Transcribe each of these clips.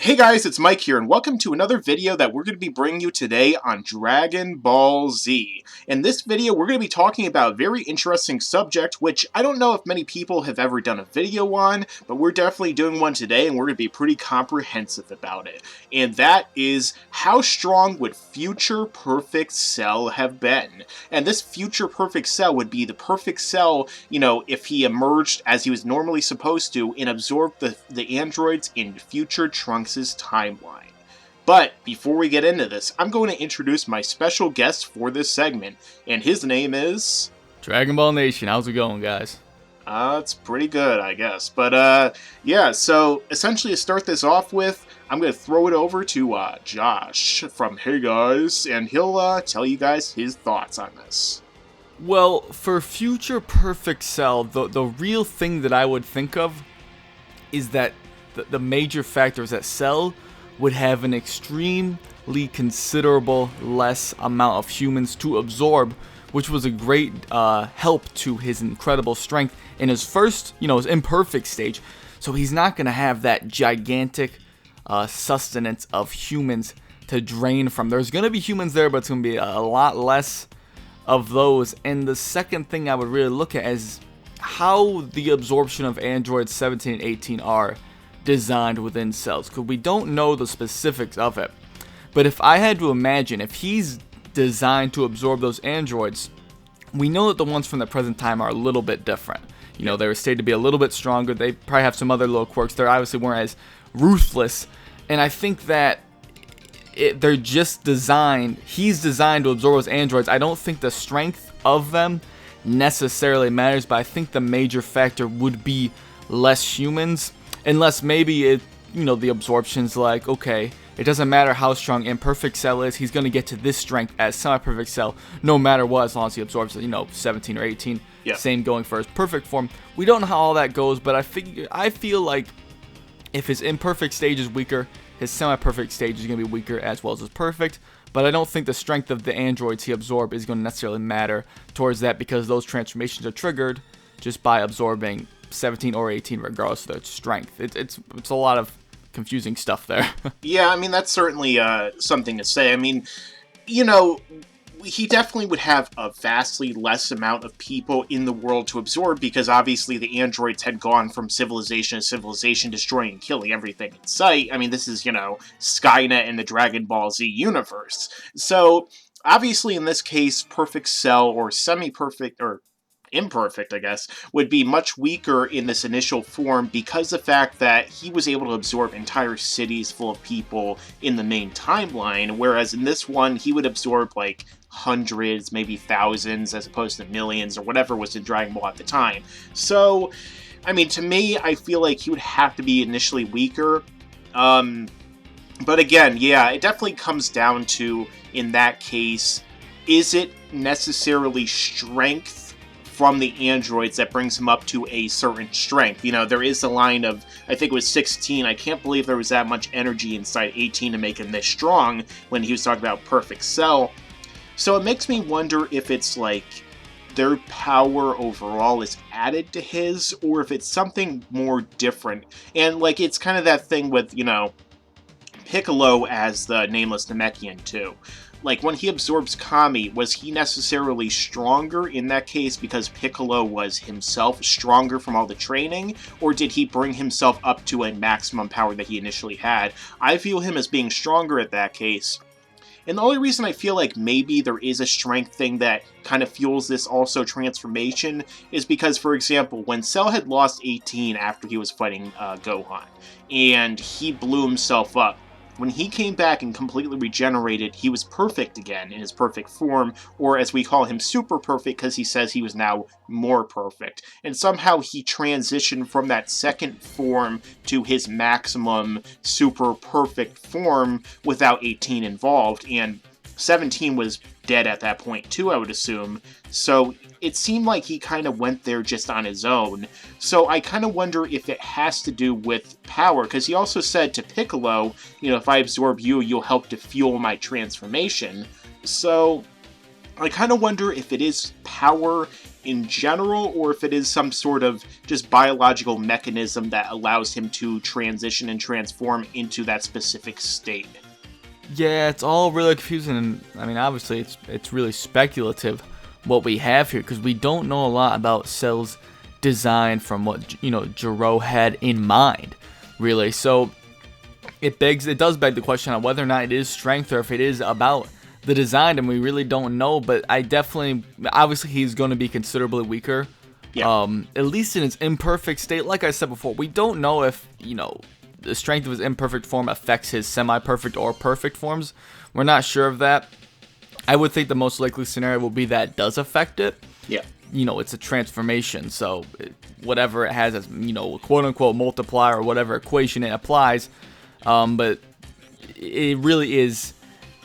Hey guys, it's Mike here, and welcome to another video that we're going to be bringing you today on Dragon Ball Z. In this video, we're going to be talking about a very interesting subject, which I don't know if many people have ever done a video on, but we're definitely doing one today, and we're going to be pretty comprehensive about it. And that is, how strong would future Perfect Cell have been? And this future Perfect Cell would be the perfect cell, if he emerged as he was normally supposed to and absorbed the androids in future Trunks' timeline. But before we get into this, I'm going to introduce my special guest for this segment, and his name is Dragon Ball Nation. How's it going, guys? It's pretty good, I guess. But yeah, so essentially to start this off with, I'm going to throw it over to Josh from Hey Guys, and he'll tell you guys his thoughts on this. Well, for future Perfect Cell, the real thing that I would think of is that the major factor is that Cell would have an extremely considerable less amount of humans to absorb, which was a great help to his incredible strength in his first, his imperfect stage. So he's not going to have that gigantic sustenance of humans to drain from. There's going to be humans there, but it's going to be a lot less of those. And the second thing I would really look at is how the absorption of androids 17 and 18 are designed within cells, because we don't know the specifics of it. But if I had to imagine, if he's designed to absorb those androids, we know that the ones from the present time are a little bit different. They were stated to be a little bit stronger. They probably have some other little quirks. They obviously weren't as ruthless. And I think that they're just designed, he's designed to absorb those androids. I don't think the strength of them necessarily matters, but I think the major factor would be less humans. Unless maybe the absorption's like, okay, it doesn't matter how strong Imperfect Cell is, he's going to get to this strength as Semi-Perfect Cell, no matter what, as long as he absorbs, 17 or 18. Yeah. Same going for his perfect form. We don't know how all that goes, but I feel like if his imperfect stage is weaker, his semi-perfect stage is going to be weaker as well as his perfect. But I don't think the strength of the androids he absorbed is going to necessarily matter towards that, because those transformations are triggered just by absorbing 17 or 18 regardless of their strength. It's a lot of confusing stuff there. Yeah, I mean, that's certainly something to say. I mean, he definitely would have a vastly less amount of people in the world to absorb, because obviously the androids had gone from civilization to civilization, destroying and killing everything in sight. I mean, this is, Skynet in the Dragon Ball Z universe. So, obviously in this case, Perfect Cell, or semi-perfect, or imperfect, I guess, would be much weaker in this initial form, because the fact that he was able to absorb entire cities full of people in the main timeline, whereas in this one, he would absorb like hundreds, maybe thousands, as opposed to millions, or whatever was in Dragon Ball at the time. So, I mean, to me, I feel like he would have to be initially weaker. But again, yeah, it definitely comes down to, in that case, is it necessarily strength from the androids that brings him up to a certain strength? There is a line of, I think it was 16, I can't believe there was that much energy inside 18 to make him this strong, when he was talking about Perfect Cell. So it makes me wonder if it's like their power overall is added to his, or if it's something more different. And like, it's kind of that thing with, Piccolo as the Nameless Namekian too. Like, when he absorbs Kami, was he necessarily stronger in that case because Piccolo was himself stronger from all the training? Or did he bring himself up to a maximum power that he initially had? I feel him as being stronger at that case. And the only reason I feel like maybe there is a strength thing that kind of fuels this also transformation is because, for example, when Cell had lost 18 after he was fighting Gohan, and he blew himself up, when he came back and completely regenerated, he was perfect again in his perfect form, or as we call him, super perfect, because he says he was now more perfect. And somehow he transitioned from that second form to his maximum super perfect form without 18 involved, and 17 was dead at that point too, I would assume. So it seemed like he kind of went there just on his own. So I kind of wonder if it has to do with power, because he also said to Piccolo, if I absorb you, you'll help to fuel my transformation. So I kind of wonder if it is power in general, or if it is some sort of just biological mechanism that allows him to transition and transform into that specific state. Yeah, it's all really confusing, and I mean, obviously, it's really speculative what we have here, because we don't know a lot about Cell's design from what Gero had in mind, really. So it does beg the question on whether or not it is strength or if it is about the design, and we really don't know. But obviously, he's going to be considerably weaker. Yeah. At least in its imperfect state. Like I said before, we don't know if the strength of his imperfect form affects his semi-perfect or perfect forms. We're not sure of that. I would think the most likely scenario will be that it does affect it. Yeah. It's a transformation, so whatever it has as, quote-unquote multiplier or whatever equation it applies. But it really is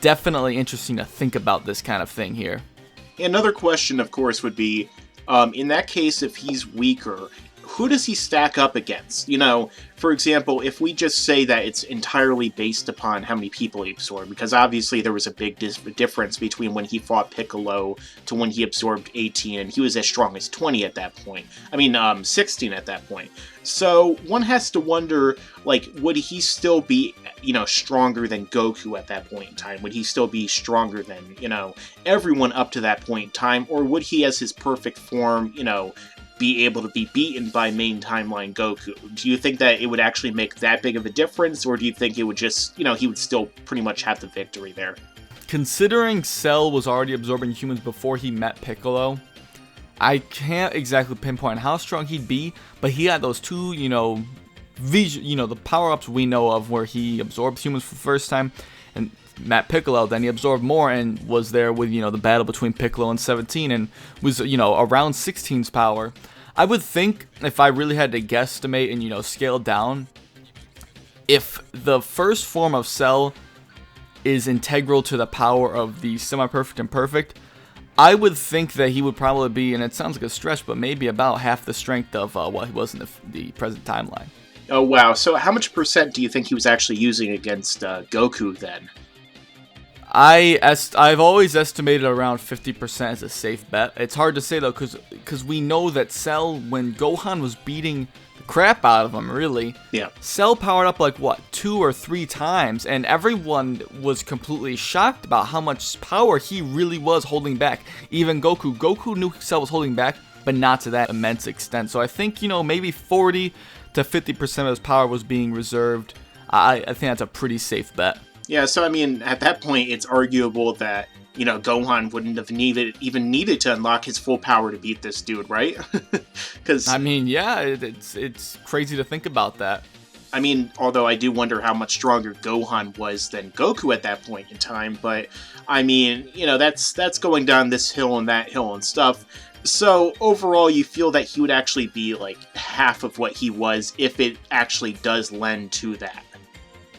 definitely interesting to think about this kind of thing here. Another question, of course, would be, in that case, if he's weaker, who does he stack up against? For example, if we just say that it's entirely based upon how many people he absorbed, because obviously there was a big difference between when he fought Piccolo to when he absorbed 18, and he was as strong as 20 at that point. 16 at that point. So one has to wonder, would he still be, stronger than Goku at that point in time? Would he still be stronger than, everyone up to that point in time? Or would he, as his perfect form, be able to be beaten by main timeline Goku? Do you think that it would actually make that big of a difference, or do you think it would just, he would still pretty much have the victory there? Considering Cell was already absorbing humans before he met Piccolo, I can't exactly pinpoint how strong he'd be, but he had those two, the power-ups we know of where he absorbed humans for the first time and met Piccolo, then he absorbed more and was there with, the battle between Piccolo and 17 and was, around 16's power. I would think, if I really had to guesstimate and, scale down, if the first form of Cell is integral to the power of the semi-perfect and perfect, I would think that he would probably be, and it sounds like a stretch, but maybe about half the strength of what he was in the present timeline. Oh, wow. So how much percent do you think he was actually using against Goku then? I've always estimated around 50% as a safe bet. It's hard to say, though, because we know that Cell, when Gohan was beating the crap out of him, really, yeah, Cell powered up 2 or 3 times, and everyone was completely shocked about how much power he really was holding back. Even Goku knew Cell was holding back, but not to that immense extent. So I think, maybe 40 to 50% of his power was being reserved. I think that's a pretty safe bet. Yeah, so at that point, it's arguable that, Gohan wouldn't have needed to unlock his full power to beat this dude, right? Because yeah, it's crazy to think about that. Although I do wonder how much stronger Gohan was than Goku at that point in time, but that's going down this hill and that hill and stuff. So overall, you feel that he would actually be half of what he was if it actually does lend to that.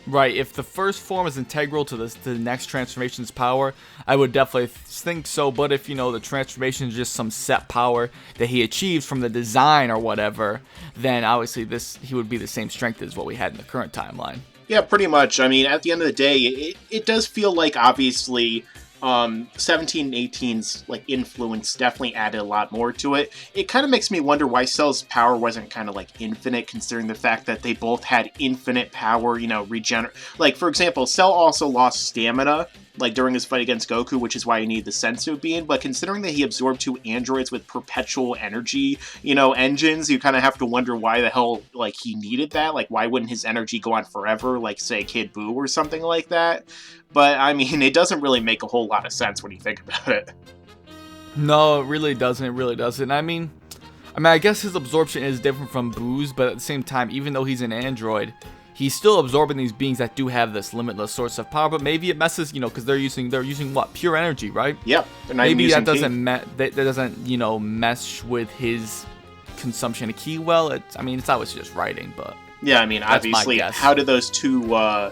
Right, if the first form is integral to the next transformation's power, I would definitely think so, but if, the transformation is just some set power that he achieved from the design or whatever, then obviously he would be the same strength as what we had in the current timeline. Yeah, pretty much. At the end of the day, it does feel like, obviously, 17 and 18's influence definitely added a lot more to it. It kind of makes me wonder why Cell's power wasn't kind of infinite, considering the fact that they both had infinite power, regenerate. For example, Cell also lost stamina during his fight against Goku, which is why he needed the Sensu being, but considering that he absorbed 2 androids with perpetual energy, engines, you kind of have to wonder why the hell, he needed that. Why wouldn't his energy go on forever, say, Kid Buu or something like that? But, it doesn't really make a whole lot of sense when you think about it. No, it really doesn't. It really doesn't. I guess his absorption is different from Buu's, but at the same time, even though he's an android, he's still absorbing these beings that do have this limitless source of power. But maybe it messes, because they're using what, pure energy, right? Yep. Maybe that doesn't mesh with his consumption of ki well. It's obviously just writing, but yeah, obviously, how do those 2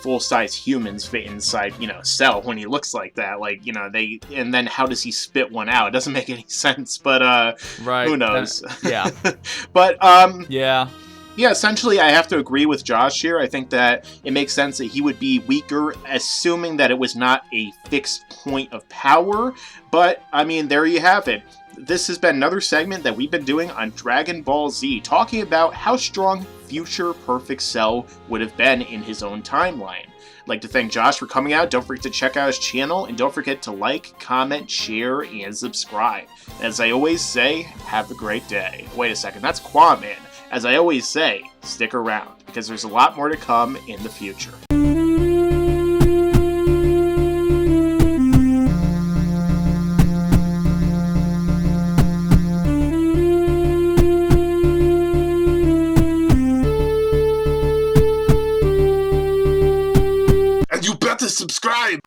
full-size humans fit inside, Cell when he looks like that? And then how does he spit one out? It doesn't make any sense, but right. Who knows? Yeah. But yeah. Yeah, essentially, I have to agree with Josh here. I think that it makes sense that he would be weaker, assuming that it was not a fixed point of power. But, I mean, there you have it. This has been another segment that we've been doing on Dragon Ball Z, talking about how strong future Perfect Cell would have been in his own timeline. I'd like to thank Josh for coming out. Don't forget to check out his channel, and don't forget to like, comment, share, and subscribe. As I always say, have a great day. Wait a second, that's QAAMAN. As I always say, stick around, because there's a lot more to come in the future. And you better subscribe!